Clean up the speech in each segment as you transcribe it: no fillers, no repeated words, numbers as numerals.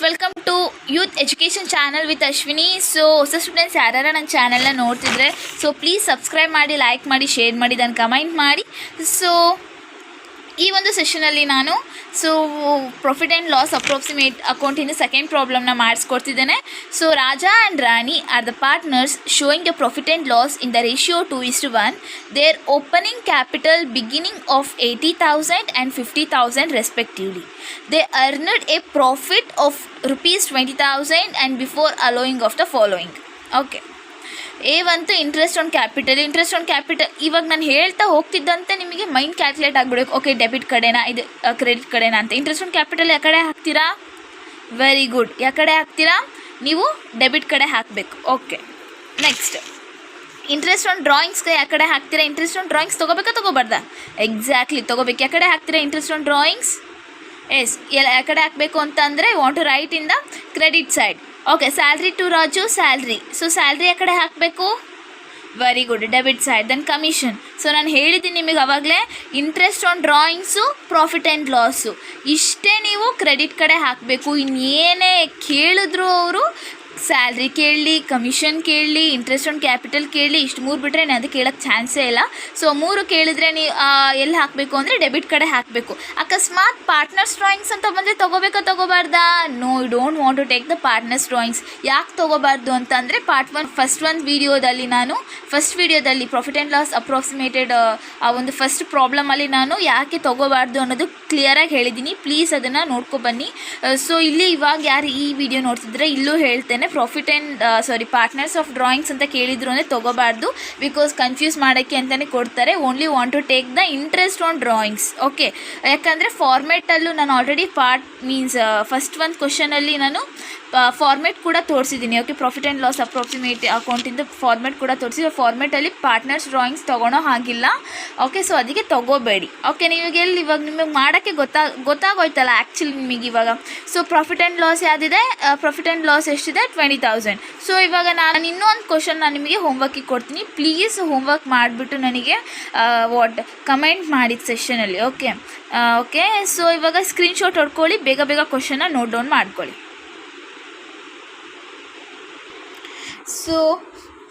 Welcome to youth education channel with Ashwini. So ಹೊಸ students ಯಾರ್ಯಾರ ನನ್ನ ಚಾನಲ್ನ ನೋಡ್ತಿದ್ರೆ ಪ್ಲೀಸ್ ಸಬ್ಸ್ಕ್ರೈಬ್ ಮಾಡಿ, ಲೈಕ್ ಮಾಡಿ, ಶೇರ್ ಮಾಡಿ, ದೆನ್ ಕಮೆಂಟ್ ಮಾಡಿ. ಸೊ ಈ ಒಂದು ಸೆಷನಲ್ಲಿ ನಾನು ಪ್ರಾಫಿಟ್ ಆ್ಯಂಡ್ ಲಾಸ್ ಅಪ್ರಾಕ್ಸಿಮೇಟ್ ಅಕೌಂಟಿಂದ ಸೆಕೆಂಡ್ ಪ್ರಾಬ್ಲಮ್ನ ಮಾಡಿಸ್ಕೊಡ್ತಿದ್ದೇನೆ. So Raja and Rani are the partners sharing the profit and loss in the ratio 2:1. Their opening capital beginning of 80,000 and 50,000 respectively. They earned a profit of ₹20,000 and before allowing of the following. Okay. ಒಂದು interest on capital. ಇವಾಗ ನಾನು ಹೇಳ್ತಾ ಹೋಗ್ತಿದ್ದಂತೆ ನಿಮಗೆ mind calculate ಆಗಿಬಿಡಬೇಕು. Okay, debit ಕಡೆನಾ ಇದು credit ಕಡೆನಾ ಅಂತ. Interest on capital ಯಾವ ಕಡೆ ಹಾಕ್ತೀರಾ? ವೆರಿ ಗುಡ್, ಯಾವ ಕಡೆ ಹಾಕ್ತೀರಾ ನೀವು? ಡೆಬಿಟ್ ಕಡೆ ಹಾಕಬೇಕು. ಓಕೆ, ನೆಕ್ಸ್ಟ್ ಇಂಟ್ರೆಸ್ಟ್ ಆನ್ ಡ್ರಾಯಿಂಗ್ಸ್ಗೆ ಯಾವ ಕಡೆ ಹಾಕ್ತೀರಾ? ಇಂಟ್ರೆಸ್ಟ್ ಆನ್ ಡ್ರಾಯಿಂಗ್ಸ್ ತೊಗೋಬೇಕಾ ತೊಗೋಬಾರ್ದಾ? ಎಕ್ಸಾಕ್ಟ್ಲಿ ತೊಗೋಬೇಕು. ಯಾವ ಕಡೆ ಹಾಕ್ತೀರಾ ಇಂಟ್ರೆಸ್ಟ್ ಆನ್ ಡ್ರಾಯಿಂಗ್ಸ್? ಎಸ್, ಯಾವ ಕಡೆ ಹಾಕಬೇಕು ಅಂತ ಅಂದರೆ want to write in the credit side. Okay, salary to Raju, salary. So salary ಆ ಕಡೆ ಹಾಕಬೇಕು. Very good, debit side. Then commission. So ನಾನು ಹೇಳಿದ್ದೀನಿ ನಿಮಗೆ ಆವಾಗಲೇ, interest on drawings, profit and loss ಇಷ್ಟೇ ನೀವು ಕ್ರೆಡಿಟ್ ಕಡೆ ಹಾಕಬೇಕು. ಇನ್ನೇನೇ ಕೇಳಿದ್ರು ಅವರು ಸ್ಯಾಲ್ರಿ ಕೇಳಲಿ, ಕಮಿಷನ್ ಕೇಳಲಿ, ಇಂಟ್ರೆಸ್ಟ್ ಆನ್ ಕ್ಯಾಪಿಟಲ್ ಕೇಳಲಿ, ಇಷ್ಟು ಮೂರು ಬಿಟ್ಟರೆ ನಾನು ಅದು ಕೇಳೋಕ್ಕೆ ಚಾನ್ಸೇ ಇಲ್ಲ. ಸೊ ಮೂರು ಕೇಳಿದ್ರೆ ನೀವು ಎಲ್ಲಿ ಹಾಕಬೇಕು ಅಂದರೆ ಡೆಬಿಟ್ ಕಡೆ ಹಾಕಬೇಕು. ಅಕಸ್ಮಾತ್ ಪಾರ್ಟ್ನರ್ಸ್ ಡ್ರಾಯಿಂಗ್ಸ್ ಅಂತ ಬಂದರೆ ತೊಗೋಬೇಕಾ ತೊಗೋಬಾರ್ದಾ? No, you don't want to take the partners drawings. ಯಾಕೆ ತೊಗೋಬಾರ್ದು ಅಂತಂದರೆ ಫಸ್ಟ್ ವೀಡಿಯೋದಲ್ಲಿ ಪ್ರಾಫಿಟ್ ಆ್ಯಂಡ್ ಲಾಸ್ ಅಪ್ರಾಕ್ಸಿಮೇಟೆಡ್ ಆ ಒಂದು ಫಸ್ಟ್ ಪ್ರಾಬ್ಲಮಲ್ಲಿ ನಾನು ಯಾಕೆ ತೊಗೋಬಾರ್ದು ಅನ್ನೋದು ಕ್ಲಿಯರಾಗಿ ಹೇಳಿದ್ದೀನಿ. ಪ್ಲೀಸ್ ಅದನ್ನು ನೋಡ್ಕೊಬನ್ನಿ. ಸೊ ಇಲ್ಲಿ ಇವಾಗ ಯಾರು ಈ ವಿಡಿಯೋ ನೋಡ್ತಿದ್ರೆ ಇಲ್ಲೂ ಹೇಳ್ತೇನೆ, ಪಾರ್ಟ್ನರ್ಸ್ ಆಫ್ ಡ್ರಾಯಿಂಗ್ಸ್ ಅಂತ ಕೇಳಿದ್ರು ಅಂದರೆ ತೊಗೋಬಾರ್ದು. ಬಿಕಾಸ್ ಕನ್ಫ್ಯೂಸ್ ಮಾಡೋಕ್ಕೆ ಅಂತಲೇ ಕೊಡ್ತಾರೆ. Only want to take the interest on drawings. Okay, ಯಾಕಂದರೆ ಫಾರ್ಮೇಟಲ್ಲೂ ನಾನು ಆಲ್ರೆಡಿ ಫಸ್ಟ್ ಒಂದು ಕ್ವಶನಲ್ಲಿ ನಾನು ಫಾರ್ಮೇಟ್ ಕೂಡ ತೋರಿಸಿದ್ದೀನಿ. Okay, profit and loss approximate ಅಕೌಂಟಿಂದ ಫಾರ್ಮೇಟ್ ಕೂಡ ತೋರಿಸಿದ. ಫಾರ್ಮೇಟಲ್ಲಿ ಪಾರ್ಟ್ನರ್ಸ್ ಡ್ರಾಯಿಂಗ್ಸ್ ತೊಗೊಳೋ ಹಾಗಿಲ್ಲ. ಓಕೆ, ಸೊ ಅದಕ್ಕೆ ತೊಗೋಬೇಡಿ. ಓಕೆ, ಇವಾಗ ನಿಮಗೆ ಮಾಡೋಕ್ಕೆ ಗೊತ್ತಾಗೋಯ್ತಲ್ಲ ಆ್ಯಕ್ಚುಲಿ ನಿಮಗೆ ಇವಾಗ. ಸೊ ಪ್ರಾಫಿಟ್ ಆ್ಯಂಡ್ ಲಾಸ್ ಯಾವುದಿದೆ? ಪ್ರಾಫಿಟ್ ಆ್ಯಂಡ್ ಲಾಸ್ ಎಷ್ಟಿದೆ? 20,000. ಸೊ ಇವಾಗ ನಾನು ಇನ್ನೊಂದು ಕ್ವಶನ್ ನಾನು ನಿಮಗೆ ಹೋಮ್ವರ್ಕಿಗೆ ಕೊಡ್ತೀನಿ. ಪ್ಲೀಸ್ ಹೋಮ್ವರ್ಕ್ ಮಾಡಿಬಿಟ್ಟು ನನಗೆ ಕಮೆಂಟ್ ಮಾಡಿದ ಸೆಷನಲ್ಲಿ. ಓಕೆ, ಸೊ ಇವಾಗ ಸ್ಕ್ರೀನ್ಶಾಟ್ ಹೊಡ್ಕೊಳ್ಳಿ, ಬೇಗ ಕ್ವಶನ್ನ ನೋಟ್ ಡೌನ್ ಮಾಡ್ಕೊಳ್ಳಿ. ಸೊ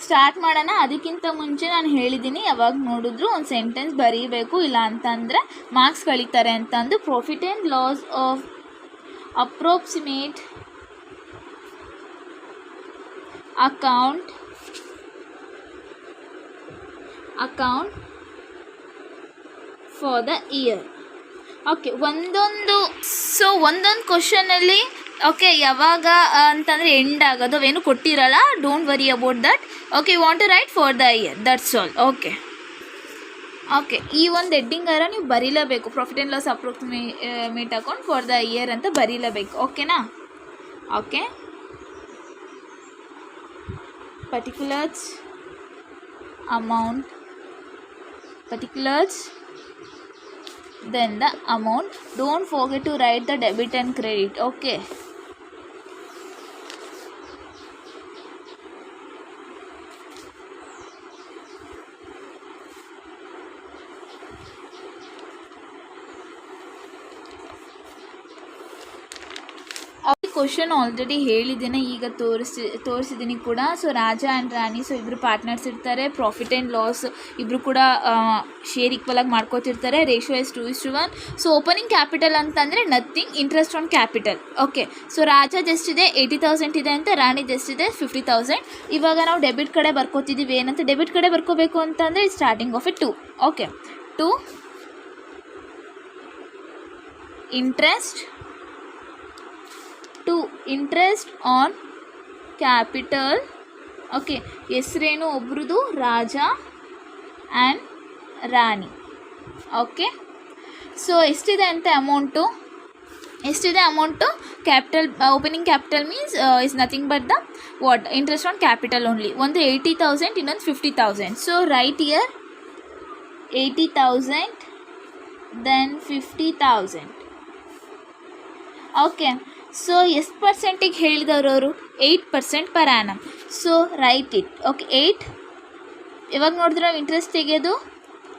ಸ್ಟಾರ್ಟ್ ಮಾಡೋಣ. ಅದಕ್ಕಿಂತ ಮುಂಚೆ ನಾನು ಹೇಳಿದ್ದೀನಿ, ಯಾವಾಗ ನೋಡಿದ್ರು ಒಂದು ಸೆಂಟೆನ್ಸ್ ಬರೀಬೇಕು, ಇಲ್ಲ ಅಂತಂದರೆ ಮಾರ್ಕ್ಸ್ ಕಳೀತಾರೆ ಅಂತಂದು. Profit and loss of approximate account for the year. Okay, ಒಂದೊಂದು ಕ್ವಶನಲ್ಲಿ ಓಕೆ ಯಾವಾಗ ಅಂತಂದರೆ ಎಂಡ್ ಆಗೋದು ಅವೇನು ಕೊಟ್ಟಿರಲ್ಲ. Don't worry about that. Okay, you want to write for the year, that's all. Okay, ಈ ಒಂದು ಹೆಡ್ಡಿಂಗಾರ ನೀವು ಬರೀಲೇಬೇಕು. Profit and loss approximate account for the year ಅಂತ ಬರೀಲೇಬೇಕು. ಓಕೆನಾ? Okay, particulars, then the amount. Don't forget to write the debit and credit. Okay, question already ಹೇಳಿದ್ದೇನೆ, ಈಗ ತೋರಿಸಿದ್ದೀನಿ ಕೂಡ. So Raja and Rani, so ಇಬ್ಬರು ಪಾರ್ಟ್ನರ್ಸ್ ಇರ್ತಾರೆ. ಪ್ರಾಫಿಟ್ ಆ್ಯಂಡ್ ಲಾಸ್ ಇಬ್ಬರು ಕೂಡ ಶೇರ್ ಈಕ್ವಲಾಗಿ ಮಾಡ್ಕೋತಿರ್ತಾರೆ. Ratio is 2:1. So opening capital ಅಂತಂದರೆ nothing, interest on capital. Okay, so Raja ಜಸ್ಟಿದೆ 80,000 ಇದೆ ಅಂತ, ರಾಣಿ ಜಸ್ಟಿದೆ 50,000. ಇವಾಗ ನಾವು ಡೆಬಿಟ್ ಕಡೆ ಬರ್ಕೋತಿದ್ದೀವಿ. ಏನಂತ ಡೆಬಿಟ್ ಕಡೆ ಬರ್ಕೋಬೇಕು ಅಂತಂದರೆ starting of 2. Okay, 2 interest on capital. Okay, ಹೆಸರೇನು ಒಬ್ರದ್ದು? Raja and Rani. Okay, so ಎಷ್ಟಿದೆ amount? Capital opening capital means is nothing but the interest on capital only. ಒಂದು 80,000, ಇನ್ನೊಂದು 50,000. So write year 80,000 then 50,000. Okay, so ಎಷ್ಟು ಪರ್ಸೆಂಟಿಗೆ ಹೇಳಿದವರು ಅವರು? 8% per annum. So write it. Okay, 8 ಇವಾಗ ನೋಡಿದ್ರೆ ನಾವು ಇಂಟ್ರೆಸ್ಟ್ ತೆಗೆಯೋದು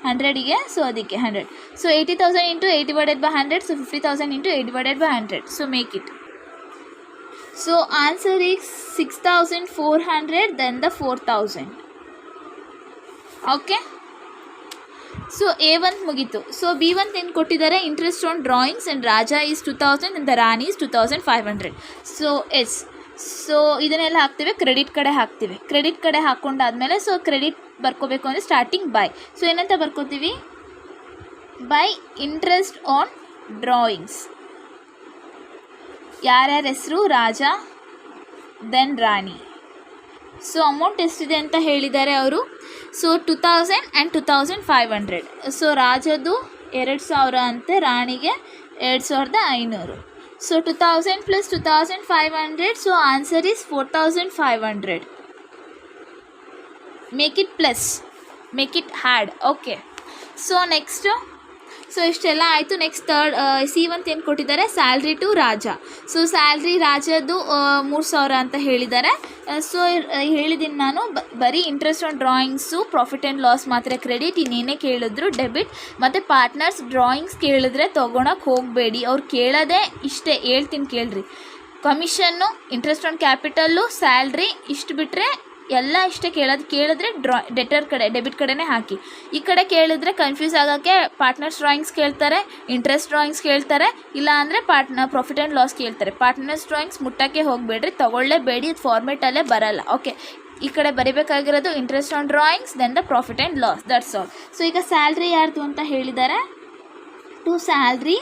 100ಗೆ, ಸೊ ಅದಕ್ಕೆ 100. So 80,000 into 8 divided by 100, so 50,000 into 8 divided by 100. So make it so answer is 6400 then the 4000. Okay, so A1 ಮುಗೀತು. ಸೊ B1 ಏನು ಕೊಟ್ಟಿದ್ದಾರೆ, interest on drawings and Raja is 2000 and the Rani is 2500. So yes, so ಇದನ್ನೆಲ್ಲ ಹಾಕ್ತೀವಿ, credit ಕಡೆ ಹಾಕ್ತೀವಿ. Credit ಕಡೆ ಹಾಕ್ಕೊಂಡಾದ್ಮೇಲೆ so credit ಬರ್ಕೋಬೇಕು ಅಂದರೆ starting by. So ಏನಂತ ಬರ್ಕೋತೀವಿ, ಬೈ ಇಂಟ್ರೆಸ್ಟ್ ಆನ್ ಡ್ರಾಯಿಂಗ್ಸ್. ಯಾರ್ಯಾರ ಹೆಸರು, ರಾಜ ದೆನ್ ರಾಣಿ. ಸೊ ಅಮೌಂಟ್ ಎಷ್ಟಿದೆ ಅಂತ ಹೇಳಿದ್ದಾರೆ ಅವರು. So 2000 and 2500. ಸೊ ರಾಜದು 2000 ಅಂತೆ, ರಾಣಿಗೆ 2500. So 2000 plus 2500. So answer is 4500. Make it plus, make it had. Okay, so next, so ಇಷ್ಟೆಲ್ಲ ಆಯಿತು. ನೆಕ್ಸ್ಟ್ ಥರ್ಡ್ C1 ಏನು ಕೊಟ್ಟಿದ್ದಾರೆ, salary to Raja. So salary ರಾಜದು 3000 ಅಂತ ಹೇಳಿದ್ದಾರೆ. ಸೊ ಹೇಳಿದ್ದೀನಿ ನಾನು, ಬರೀ interest on drawings, profit and loss ಮಾತ್ರ ಕ್ರೆಡಿಟ್. ಇನ್ನೇನೇ ಕೇಳಿದ್ರು ಡೆಬಿಟ್. ಮತ್ತು ಪಾರ್ಟ್ನರ್ಸ್ ಡ್ರಾಯಿಂಗ್ಸ್ ಕೇಳಿದ್ರೆ ತೊಗೊಳಕ್ಕೆ ಹೋಗಬೇಡಿ, ಅವ್ರು ಕೇಳೋದೇ ಇಷ್ಟೇ, ಹೇಳ್ತೀನಿ ಕೇಳ್ರಿ. Commission, interest on capital, salary ಇಷ್ಟು ಬಿಟ್ಟರೆ ಎಲ್ಲ ಇಷ್ಟೇ ಕೇಳಿದ್ರೆ ಡೆಟರ್ ಕಡೆ, ಡೆಬಿಟ್ ಕಡೆನೇ ಹಾಕಿ. ಈ ಕಡೆ ಕೇಳಿದ್ರೆ ಕನ್ಫ್ಯೂಸ್ ಆಗೋಕ್ಕೆ ಪಾರ್ಟ್ನರ್ಸ್ ಡ್ರಾಯಿಂಗ್ಸ್ ಕೇಳ್ತಾರೆ, ಇಂಟ್ರೆಸ್ಟ್ ಡ್ರಾಯಿಂಗ್ಸ್ ಕೇಳ್ತಾರೆ, ಇಲ್ಲ ಅಂದರೆ ಪ್ರಾಫಿಟ್ ಆ್ಯಂಡ್ ಲಾಸ್ ಕೇಳ್ತಾರೆ. ಪಾರ್ಟ್ನರ್ಸ್ ಡ್ರಾಯಿಂಗ್ಸ್ ಮುಟ್ಟಕ್ಕೆ ಹೋಗಬೇಡ್ರಿ, ತೊಗೊಳ್ಳೇಬೇಡಿ, ಇದು ಫಾರ್ಮೇಟಲ್ಲೇ ಬರಲ್ಲ. ಓಕೆ, ಈ ಕಡೆ ಬರೀಬೇಕಾಗಿರೋದು interest on drawings then the profit and loss, that's all. So ಈಗ ಸ್ಯಾಲ್ರಿ ಯಾರ್ದು ಅಂತ ಹೇಳಿದ್ದಾರೆ, ಟು ಸ್ಯಾಲ್ರಿ.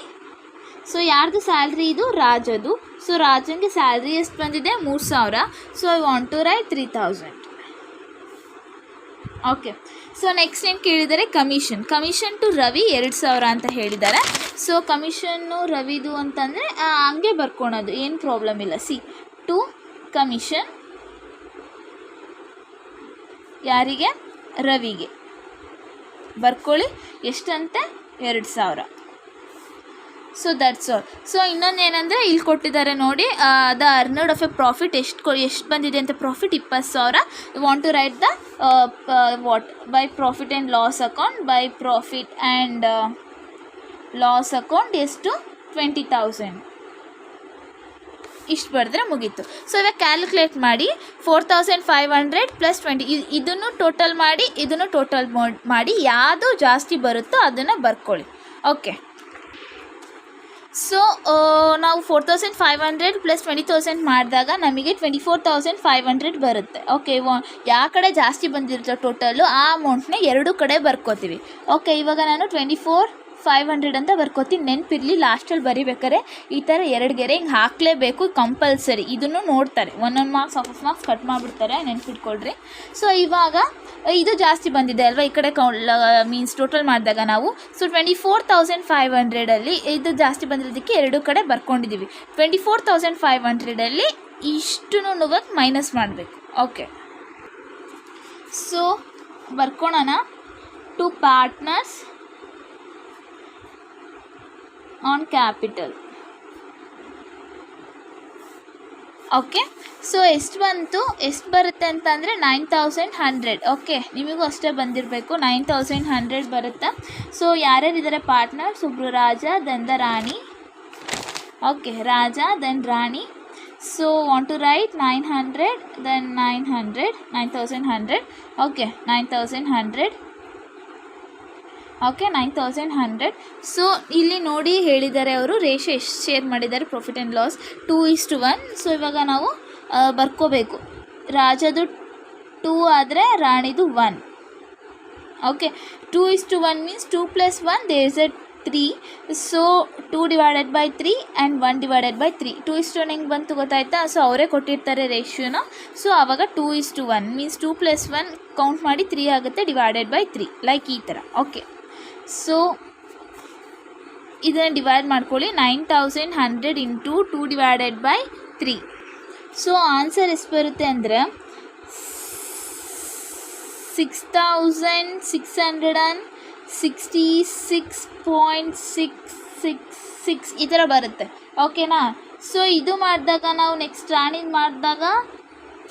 ಸೊ ಯಾರ್ದು ಸ್ಯಾಲ್ರಿ, ಇದು ರಾಜದು. ಸೊ ರಾಜನಿಗೆ ಸ್ಯಾಲ್ರಿ ಎಷ್ಟು ಬಂದಿದೆ, 3000. So I want to write 3000. Okay, so next ಏನು ಕೇಳಿದ್ದಾರೆ, ಕಮಿಷನ್. ಕಮಿಷನ್ ಟು ರವಿ 2000 ಅಂತ ಹೇಳಿದ್ದಾರೆ. ಸೊ ಕಮಿಷನ್ನು ರವಿದು ಅಂತಂದರೆ ಹಂಗೆ ಬರ್ಕೊಳೋದು, ಏನು ಪ್ರಾಬ್ಲಮ್ ಇಲ್ಲ. ಸಿ, ಟು ಕಮಿಷನ್ ಯಾರಿಗೆ, ರವಿಗೆ ಬರ್ಕೊಳ್ಳಿ. ಎಷ್ಟಂತೆ, 2000. So that's all. ಸೊ ಇನ್ನೊಂದು ಏನಂದರೆ ಇಲ್ಲಿ ಕೊಟ್ಟಿದ್ದಾರೆ ನೋಡಿ, the earned of a profit ಎಷ್ಟು ಬಂದಿದೆ ಅಂತ, profit 20,000. You want to write the what, by profit and loss account. By profit and loss account ಎಷ್ಟು, 20,000. ಇಷ್ಟು ಬರೆದ್ರೆ ಮುಗೀತು. ಸೊ ಇವಾಗ ಕ್ಯಾಲ್ಕುಲೇಟ್ ಮಾಡಿ, 4500 ಪ್ಲಸ್ 20, ಇದನ್ನು ಟೋಟಲ್ ಮಾಡಿ, ಇದನ್ನು ಟೋಟಲ್ ಮಾಡಿ, ಯಾವುದು ಜಾಸ್ತಿ ಬರುತ್ತೋ ಅದನ್ನು ಬರ್ಕೊಳ್ಳಿ. ಓಕೆ, ಸೊ ನಾವು 4500 ಪ್ಲಸ್ 20,000 ಮಾಡಿದಾಗ ನಮಗೆ 24,500 ಬರುತ್ತೆ. ಓಕೆ, ಯಾವ ಕಡೆ ಜಾಸ್ತಿ ಬಂದಿರುತ್ತೋ ಟೋಟಲು ಆ ಅಮೌಂಟ್ನ ಎರಡು ಕಡೆ ಬರ್ಕೋತೀವಿ. ಓಕೆ, ಇವಾಗ ನಾನು 24,500 ಅಂತ ಬರ್ಕೋತೀನಿ. ನೆನಪಿರಲಿ, ಲಾಸ್ಟಲ್ಲಿ ಬರಿಬೇಕಾರೆ ಈ ಥರ 2 ಗೆರೆ ಹಿಂಗೆ ಹಾಕಲೇಬೇಕು, ಕಂಪಲ್ಸರಿ. ಇದನ್ನು ನೋಡ್ತಾರೆ, 1 ಮಾರ್ಕ್ಸ್, ಹಾಫ್ ಮಾರ್ಕ್ಸ್ ಕಟ್ ಮಾಡಿಬಿಡ್ತಾರೆ, ನೆನ್ಪಿಟ್ಕೊಳ್ರಿ. ಸೊ ಇವಾಗ ಇದು ಜಾಸ್ತಿ ಬಂದಿದೆ ಅಲ್ವಾ, ಈ ಕಡೆ ಮೀನ್ಸ್ ಟೋಟಲ್ ಮಾಡಿದಾಗ ನಾವು. ಸೊ 24,500ಅಲ್ಲಿ ಇದು ಜಾಸ್ತಿ ಬಂದಿರೋದಕ್ಕೆ ಎರಡು ಕಡೆ ಬರ್ಕೊಂಡಿದ್ದೀವಿ. 24,500ಅಲ್ಲಿ ಇಷ್ಟನ್ನು ಮೈನಸ್ ಮಾಡಬೇಕು. ಓಕೆ, ಸೊ ಬರ್ಕೊಳೋಣ. To partners on capital. Okay, so ಎಷ್ಟು ಬಂತು, ಎಷ್ಟು ಬರುತ್ತೆ ಅಂತಂದರೆ 9100. ಓಕೆ, ನಿಮಗೂ ಅಷ್ಟೇ ಬಂದಿರಬೇಕು, 9100 ಬರುತ್ತೆ. ಸೊ ಯಾರ್ಯಾರಿದ್ದಾರೆ ಪಾರ್ಟ್ನರ್ಸ್, ಒಬ್ಬರು Raja then the Rani. Okay, Raja then Rani. So want to write 900 then 9100. Okay, 9100. Okay, 9100. So ಇಲ್ಲಿ ನೋಡಿ ಹೇಳಿದ್ದಾರೆ ಅವರು, ರೇಷಿಯೋ ಎಷ್ಟು ಶೇರ್ ಮಾಡಿದ್ದಾರೆ ಪ್ರಾಫಿಟ್ ಆ್ಯಂಡ್ ಲಾಸ್, 2:1. ಸೊ ಇವಾಗ ನಾವು ಬರ್ಕೋಬೇಕು, ರಾಜದು 2 ಆದರೆ ರಾಣಿದು 1. Okay, 2:1 means 2 + 1 there is a 3. So 2 divided by 3 and 1 divided by 3. 2:1 ಹೆಂಗೆ ಬಂತು ಗೊತ್ತಾಯ್ತಾ. ಸೊ ಅವರೇ ಕೊಟ್ಟಿರ್ತಾರೆ ರೇಷಿಯೋನ. ಸೊ ಆವಾಗ 2:1 ಮೀನ್ಸ್ 2 + 1 ಕೌಂಟ್ ಮಾಡಿ 3 ಆಗುತ್ತೆ, ಡಿವೈಡೆಡ್ ಬೈ 3, ಲೈಕ್ ಈ ಥರ. ಓಕೆ, ಸೊ ಇದನ್ನು ಡಿವೈಡ್ ಮಾಡ್ಕೊಳ್ಳಿ, 9100 into 2 divided by 3. So answer ಎಷ್ಟು ಬರುತ್ತೆ ಅಂದರೆ 6666.666 ಈ ಥರ ಬರುತ್ತೆ. ಓಕೆನಾ. ಸೊ ಇದು ಮಾಡಿದಾಗ ನಾವು ನೆಕ್ಸ್ಟ್ ರಾಣಿದು ಮಾಡಿದಾಗ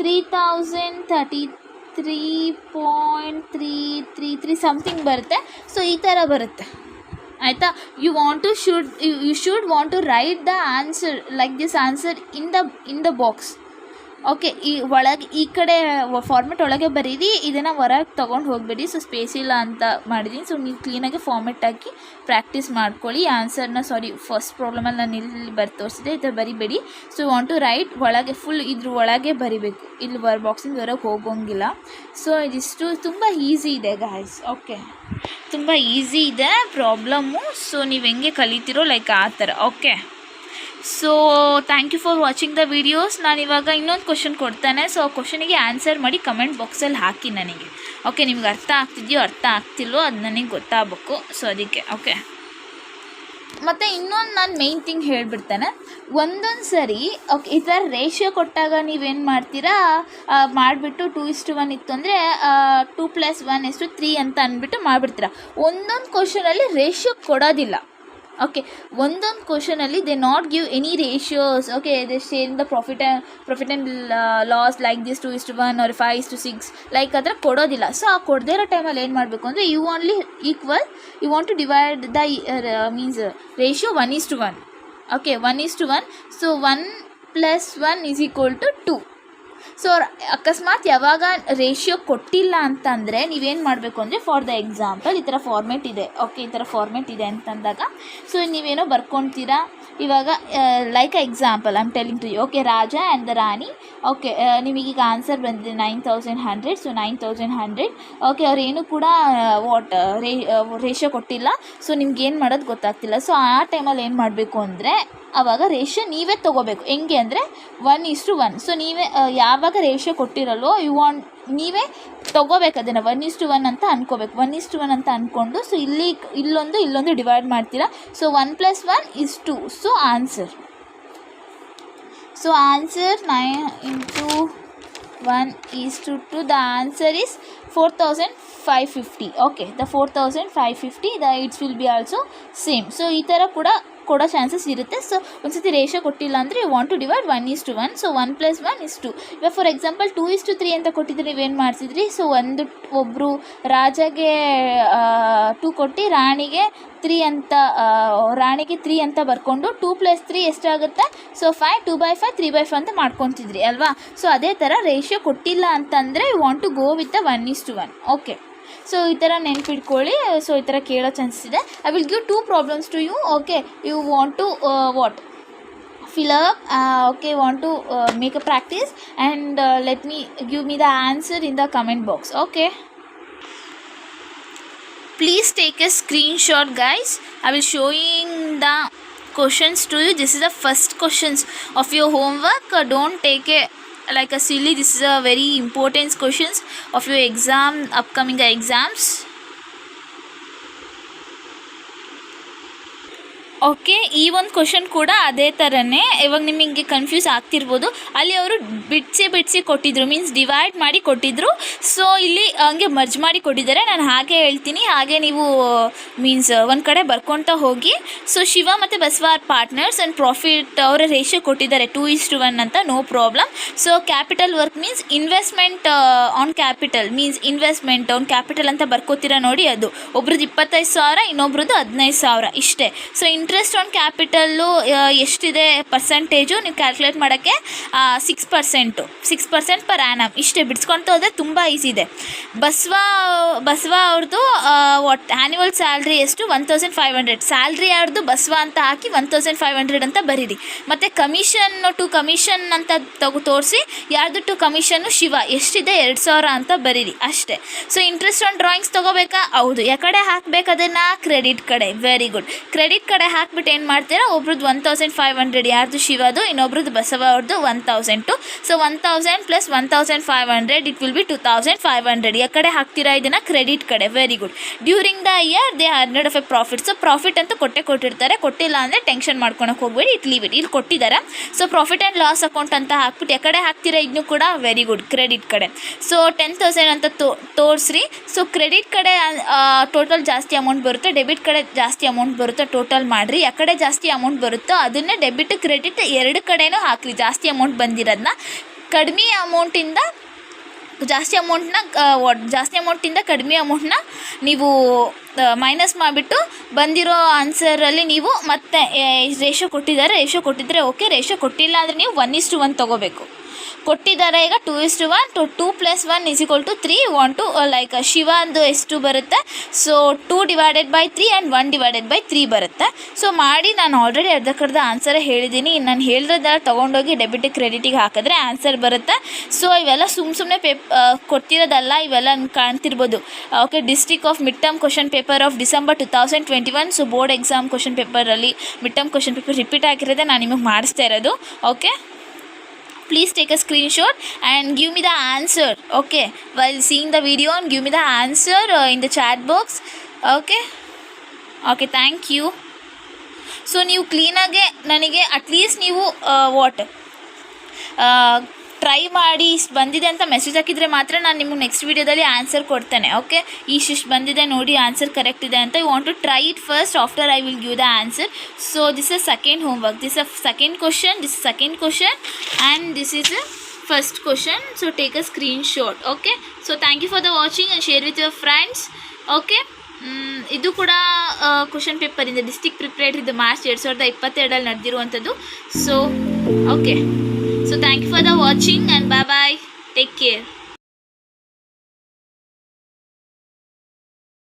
3033.333 ಸಮಥಿಂಗ್ ಬರುತ್ತೆ. ಸೊ ಈ ಥರ ಬರುತ್ತೆ, ಆಯಿತಾ. You should want to write the answer like this answer in the box. Okay, ಈ ಕಡೆ ಫಾರ್ಮೆಟ್ ಒಳಗೆ ಬರೀರಿ, ಇದನ್ನು ಹೊರಗೆ ತೊಗೊಂಡು ಹೋಗಬೇಡಿ. ಸೊ ಸ್ಪೇಸ್ ಇಲ್ಲ ಅಂತ ಮಾಡಿದ್ದೀನಿ. ಸೊ ನೀವು ಕ್ಲೀನಾಗಿ ಫಾರ್ಮೆಟ್ ಹಾಕಿ ಪ್ರಾಕ್ಟೀಸ್ ಮಾಡ್ಕೊಳ್ಳಿ ಆನ್ಸರ್ನ. ಫಸ್ಟ್ ಪ್ರಾಬ್ಲಮಲ್ಲಿ ನಾನು ಇಲ್ಲಿ ತೋರಿಸಿದೆ, ಈ ಥರ ಬರಿಬೇಡಿ. ಸೊ ವಾಂಟ್ ಟು ರೈಟ್ ಒಳಗೆ ಫುಲ್ ಇದ್ರ ಒಳಗೆ ಬರಿಬೇಕು, ಇಲ್ಲಿ ಬಾಕ್ಸಿಂದ ಹೊರಗೆ ಹೋಗೋಂಗಿಲ್ಲ. ಸೊ ಇದಿಷ್ಟು ತುಂಬ ಈಸಿ ಇದೆ ಗಾಯ್ಸ್. ಓಕೆ, ತುಂಬ ಈಸಿ ಇದೆ ಪ್ರಾಬ್ಲಮ್ಮು. ಸೊ ನೀವು ಹೆಂಗೆ ಕಲಿತೀರೋ ಲೈಕ್ ಆ ಥರ. Okay, so thank you for watching the videos. ನಾನಿವಾಗ ಇನ್ನೊಂದು ಕ್ವಶನ್ ಕೊಡ್ತಾನೆ. ಸೊ ಆ ಕ್ವಶನಿಗೆ ಆನ್ಸರ್ ಮಾಡಿ ಕಮೆಂಟ್ ಬಾಕ್ಸಲ್ಲಿ ಹಾಕಿ ನನಗೆ. ಓಕೆ, ನಿಮ್ಗೆ ಅರ್ಥ ಆಗ್ತಿದೆಯೋ ಅರ್ಥ ಆಗ್ತಿಲ್ವೋ ಅದು ನನಗೆ ಗೊತ್ತಾಗಬೇಕು. ಸೊ ಅದಕ್ಕೆ ಓಕೆ. ಮತ್ತು ಇನ್ನೊಂದು ನಾನು ಮೇಯ್ನ್ ಥಿಂಗ್ ಹೇಳಿಬಿಡ್ತೇನೆ. ಒಂದೊಂದು ಸರಿ ಓಕೆ ಈ ಥರ ರೇಷಿಯೋ ಕೊಟ್ಟಾಗ ನೀವೇನು ಮಾಡ್ತೀರಾ, ಮಾಡಿಬಿಟ್ಟು 2:1 ಇತ್ತು ಅಂದರೆ 2+1=3 ಅಂತ ಅಂದ್ಬಿಟ್ಟು ಮಾಡಿಬಿಡ್ತೀರಾ. ಒಂದೊಂದು ಕ್ವಶನಲ್ಲಿ ರೇಷಿಯೋ ಕೊಡೋದಿಲ್ಲ. ಓಕೆ, ಒಂದೊಂದು ಕ್ವಶನಲ್ಲಿ they not give any ratios. Okay, they share the profit and loss like this 2:1 or 5:6 like ಆ ಥರ ಕೊಡೋದಿಲ್ಲ. ಸೊ ಆ ಕೊಡದೇ ಇರೋ ಟೈಮಲ್ಲಿ ಏನು ಮಾಡಬೇಕು ಅಂದರೆ you want to divide the means ratio 1:1. Okay, 1:1. So 1+1 = 2. So ಅಕಸ್ಮಾತ್ ಯಾವಾಗ ರೇಷಿಯೋ ಕೊಟ್ಟಿಲ್ಲ ಅಂತಂದರೆ ನೀವೇನು ಮಾಡಬೇಕು ಅಂದರೆ ಫಾರ್ ದ ಎಕ್ಸಾಂಪಲ್ ಈ ಥರ ಫಾರ್ಮೆಟ್ ಇದೆ. ಓಕೆ, ಈ ಥರ ಫಾರ್ಮೆಟ್ ಇದೆ ಅಂತಂದಾಗ ಸೊ ನೀವೇನೋ ಬರ್ಕೊತೀರಾ. ಇವಾಗ like example I am telling to you. Okay, Raja and the Rani. Okay, ನಿಮಗೀಗ ಆನ್ಸರ್ ಬಂದಿದೆ 9100. ಸೊ 9100. ಓಕೆ, ಅವ್ರೇನು ಕೂಡ ರೇಷಿಯೋ ಕೊಟ್ಟಿಲ್ಲ. ಸೊ ನಿಮ್ಗೇನು ಮಾಡೋದು ಗೊತ್ತಾಗ್ತಿಲ್ಲ. ಸೊ ಆ ಟೈಮಲ್ಲಿ ಏನು ಮಾಡಬೇಕು ಅಂದರೆ ಆವಾಗ ರೇಷಿಯೋ ನೀವೇ ತೊಗೋಬೇಕು. ಹೆಂಗೆ ಅಂದರೆ 1:1. ಸೊ ನೀವೇ ಯಾವಾಗ ರೇಷಿಯೋ ಕೊಟ್ಟಿರಲ್ವೋ ನೀವೇ ತೊಗೋಬೇಕು ಅದನ್ನು 1:1 ಅಂತ ಅಂದ್ಕೋಬೇಕು. 1:1 ಅಂತ ಅಂದ್ಕೊಂಡು ಸೊ ಇಲ್ಲೊಂದು ಡಿವೈಡ್ ಮಾಡ್ತೀರಾ. So 1+1 = 2. So answer 9 × 1:2. The answer is 4550. Okay, the 4550 it's will be also same. So ಈ ಥರ ಕೂಡ ಕೊಡೋ ಚಾನ್ಸಸ್ ಇರುತ್ತೆ. ಸೊ ಒಂದ್ಸತಿ ರೇಷಿಯೋ ಕೊಟ್ಟಿಲ್ಲ ಅಂದರೆ you want to divide 1:1. So 1+1 = 2. ಇವಾಗ ಫಾರ್ ಎಕ್ಸಾಂಪಲ್ 2:3 ಅಂತ ಕೊಟ್ಟಿದ್ರೆ ನೀವೇನು ಮಾಡ್ತಿದ್ರಿ. ಸೊ ಒಬ್ಬರು ರಾಜಗೆ 2 ಕೊಟ್ಟು ರಾಣಿಗೆ 3 ಅಂತ ಬರ್ಕೊಂಡು 2+3 ಎಷ್ಟಾಗುತ್ತೆ. ಸೊ 5, 2/5, 3/5 ಅಂತ ಮಾಡ್ಕೊತಿದ್ರಿ ಅಲ್ವಾ. ಸೊ ಅದೇ ಥರ ರೇಷಿಯೋ ಕೊಟ್ಟಿಲ್ಲ ಅಂತಂದರೆ you want to go with the 1:1. Okay, so ಈ ಥರ ನೆನ್ಪಿಟ್ಕೊಳ್ಳಿ. ಸೊ ಈ ಥರ ಕೇಳೋ ಚಾನ್ಸಸ್ ಇದೆ. I will give 2 problems to you. Okay, you want to fill up. Okay, want to make a practice and give me the answer in the comment box. Okay, please take a screenshot guys. I will showing the questions to you. This is the first questions of your homework. Don't take like a silly. This is a very important questions of your upcoming exams. Okay, ಈ ಒಂದು question ಕೂಡ ಅದೇ ಥರನೇ. ಇವಾಗ ನಿಮಗೆ confuse ಆಗ್ತಿರ್ಬೋದು. ಅಲ್ಲಿ ಅವರು ಬಿಡಿಸಿ ಕೊಟ್ಟಿದ್ರು, ಮೀನ್ಸ್ ಡಿವೈಡ್ ಮಾಡಿ ಕೊಟ್ಟಿದ್ರು. ಸೊ ಇಲ್ಲಿ ಹಂಗೆ ಮರ್ಜ್ ಮಾಡಿ ಕೊಟ್ಟಿದ್ದಾರೆ. ನಾನು ಹಾಗೆ ಹೇಳ್ತೀನಿ, ಹಾಗೆ ನೀವು ಮೀನ್ಸ್ ಒಂದು ಕಡೆ ಬರ್ಕೊತಾ ಹೋಗಿ. ಸೊ ಶಿವ ಮತ್ತು Basava are partners and profit ಅವರ ರೇಷಿಯೋ ಕೊಟ್ಟಿದ್ದಾರೆ 2:1 ಅಂತ. No problem. So capital work means investment on capital means investment on capital ಅಂತ ಬರ್ಕೋತೀರಾ ನೋಡಿ. ಅದು ಒಬ್ರದ್ದು 25,000, ಇನ್ನೊಬ್ರದ್ದು 15,000 ಇಷ್ಟೇ. ಸೊ ಇಂಟ್ರೆಸ್ಟ್ ಆನ್ ಕ್ಯಾಪಿಟಲ್ಲು ಎಷ್ಟಿದೆ ಪರ್ಸೆಂಟೇಜು ನೀವು ಕ್ಯಾಲ್ಕುಲೇಟ್ ಮಾಡೋಕ್ಕೆ 6% ಪರ್ ಆ್ಯನಮ್. ಇಷ್ಟೇ ಬಿಡಿಸ್ಕೊಳ್ತಾ ಹೋದರೆ ತುಂಬ ಈಸಿ ಇದೆ. ಬಸವ ಅವ್ರದ್ದು ಆ್ಯನ್ಯುವಲ್ ಸ್ಯಾಲ್ರಿ ಎಷ್ಟು 1,500. ಸ್ಯಾಲ್ರಿ ಯಾರ್ದು ಬಸವ ಅಂತ ಹಾಕಿ 1,500 ಅಂತ ಬರೀರಿ. ಮತ್ತು ಕಮಿಷನ್ ಅಂತ ತೋರಿಸಿ ಯಾರ್ದು ಟು ಕಮಿಷನ್ನು ಶಿವ ಎಷ್ಟಿದೆ 2,000 ಅಂತ ಬರೀರಿ ಅಷ್ಟೇ. ಸೊ ಇಂಟ್ರೆಸ್ಟ್ ಆನ್ ಡ್ರಾಯಿಂಗ್ಸ್ ತೊಗೋಬೇಕಾ? ಹೌದು. ಯಾಕಡೆ ಹಾಕ್ಬೇಕು ಅದನ್ನು? ಕ್ರೆಡಿಟ್ ಕಡೆ. Very good. ಕ್ರೆಡಿಟ್ ಕಡೆ ಹಾಕ್ಬಿಟ್ಟು ಏನು ಮಾಡ್ತೀರಾ, ಒಬ್ರದ್ದು 1,500 ಯಾರ್ದು ಶಿವದು, ಇನ್ನೊಬ್ರದ್ದು ಬಸವ ಅವ್ರದ್ದು 1,000. So 1,000 + 1,500 it will be 2,500. ಯಾಕಡೆ ಹಾಕ್ತೀರಾ ಇದನ್ನು? ಕ್ರೆಡಿಟ್ ಕಡೆ. Very good. During the year they earned of a profit. So profit ಅಂತ ಕೊಟ್ಟಿರ್ತಾರೆ. ಕೊಟ್ಟಿಲ್ಲ ಅಂದರೆ ಟೆನ್ಷನ್ ಮಾಡ್ಕೊಳಕ್ಕೆ ಹೋಗ್ಬೇಡಿ, ಇಲ್ಲಿ ಕೊಟ್ಟಿದ್ದಾರೆ. So profit and loss account ಅಂತ ಹಾಕ್ಬಿಟ್ಟು ಯಾಕಡೆ ಹಾಕ್ತೀರಾ ಇದನ್ನು ಕೂಡ? ವೆರಿ ಗುಡ್, ಕ್ರೆಡಿಟ್ ಕಡೆ. ಸೊ 10,000 ಅಂತ ತೋರಿಸ್ರಿ. ಸೊ ಕ್ರೆಡಿಟ್ ಕಡೆ ಟೋಟಲ್ ಜಾಸ್ತಿ ಅಮೌಂಟ್ ಬರುತ್ತೆ, ಡೆಬಿಟ್ ಕಡೆ ಜಾಸ್ತಿ ಅಮೌಂಟ್ ಬರುತ್ತೆ. ಟೋಟಲ್ ಮಾಡಿರಿ, ಯಾಕಡೆ ಜಾಸ್ತಿ ಅಮೌಂಟ್ ಬರುತ್ತೋ ಅದನ್ನೇ ಡೆಬಿಟ್ ಕ್ರೆಡಿಟ್ ಎರಡು ಕಡೆನೂ ಹಾಕಿರಿ. ಜಾಸ್ತಿ ಅಮೌಂಟ್ ಬಂದಿರೋದನ್ನ ಕಡಿಮೆ ಅಮೌಂಟಿಂದ ಜಾಸ್ತಿ ಅಮೌಂಟಿಂದ ಕಡಿಮೆ ಅಮೌಂಟನ್ನ ನೀವು ಮೈನಸ್ ಮಾಡಿಬಿಟ್ಟು ಬಂದಿರೋ ಆನ್ಸರಲ್ಲಿ ನೀವು ಮತ್ತೆ ರೇಷೋ ಕೊಟ್ಟಿದ್ದರೆ ಓಕೆ, ರೇಷೋ ಕೊಟ್ಟಿಲ್ಲ ಅಂದರೆ ನೀವು 1:1 ತೊಗೋಬೇಕು. ಕೊಟ್ಟಿದ್ದಾರೆ ಈಗ 2:1, 2 + 1 = 3. ವಾಂಟ್ ಟು ಲೈಕ್ ಶಿವ ಅಂದು ಎಷ್ಟು ಬರುತ್ತೆ, ಸೊ 2/3 ಆ್ಯಂಡ್ 1/3 ಬರುತ್ತೆ. ಸೊ ಮಾಡಿ ನಾನು ಆಲ್ರೆಡಿ ಅರ್ಧಕ್ಕರ್ಧ ಆನ್ಸರೇ ಹೇಳಿದ್ದೀನಿ. ನಾನು ಹೇಳಿರೋದೆಲ್ಲ ತೊಗೊಂಡೋಗಿ ಡೆಬಿಟ್ ಕ್ರೆಡಿಟಿಗೆ ಹಾಕಿದ್ರೆ ಆನ್ಸರ್ ಬರುತ್ತೆ. ಸೊ ಇವೆಲ್ಲ ಸುಮ್ಮನೆ ಕೊಡ್ತಿರೋದಲ್ಲ, ಇವೆಲ್ಲ ಕಾಣ್ತಿರ್ಬೋದು. Okay, district of mid term question paper of December 2021. So board exam question ಪೇಪರಲ್ಲಿ mid term question paper repeat ಆಗಿರೋದೇ ನಾನು ನಿಮಗೆ ಮಾಡಿಸ್ತಾ ಇರೋದು. Okay, please take a screenshot and give me the answer, okay, while seeing the video, and give me the answer in the chat box. Okay, thank you. So ನೀವು ಕ್ಲೀನಾಗೆ ನನಗೆ at least ನೀವು try ಮಾಡಿ ಇಷ್ಟು ಬಂದಿದೆ ಅಂತ ಮೆಸೇಜ್ ಹಾಕಿದರೆ ಮಾತ್ರ ನಾನು ನಿಮಗೆ ನೆಕ್ಸ್ಟ್ ವೀಡಿಯೋದಲ್ಲಿ ಆನ್ಸರ್ ಕೊಡ್ತೇನೆ. ಓಕೆ, ಇಷ್ಟು ಬಂದಿದೆ ನೋಡಿ, ಆನ್ಸರ್ ಕರೆಕ್ಟ್ ಇದೆ ಅಂತ. You want to try it first, after I will give the answer. So this is second homework, this is second question and this is a first question. So take a screenshot. Okay, so thank you for the watching and share with your friends. Okay, ಇದು ಕೂಡ question ಪೇಪರಿಂದ district ಪ್ರಿಪ್ರೇಟರಿದ್ದು March 2022 ನಡೆದಿರುವಂಥದ್ದು. So okay, so thank you for the watching and bye bye, take care.